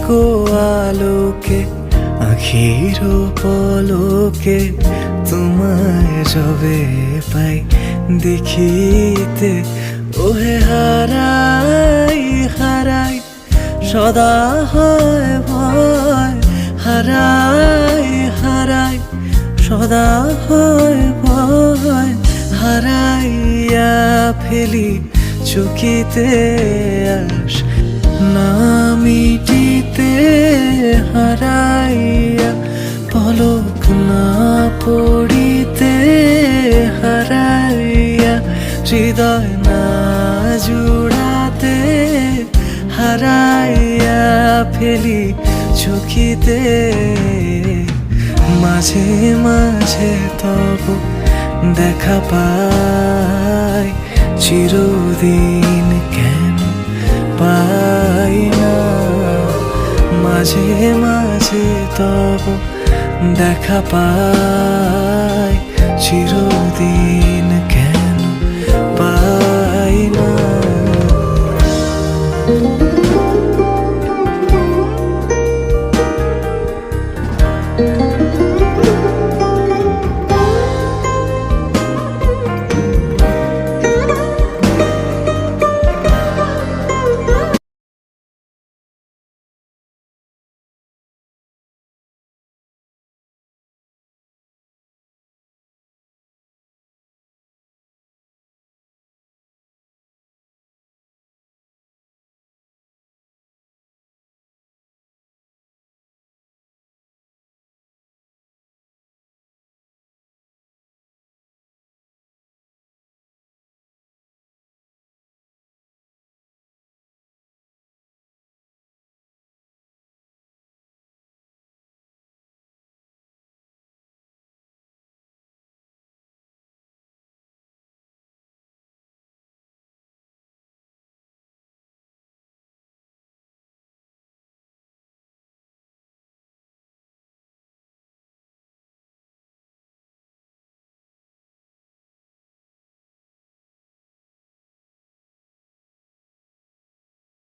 গো আলোকে আখির পলকে তোমায় যবে পাই দেখিতে, ওহে হারাই হারাই সদা হয় ভয়, হারাই হারাই সদা হয় ভয়, হারাইয়া ফেলি চকিতে আস না মিটিতে, হারাইয়া পলক না পড়িতে, হারাইয়া হৃদয় না জুড়াতে, হারাইয়া ফেলি চকিতে। মাঝে মাঝে তব দেখা পাই, চিরদিন কেন পাই না। মাঝে মাঝে তব দেখা পাই, চিরদিন কেন পাই না।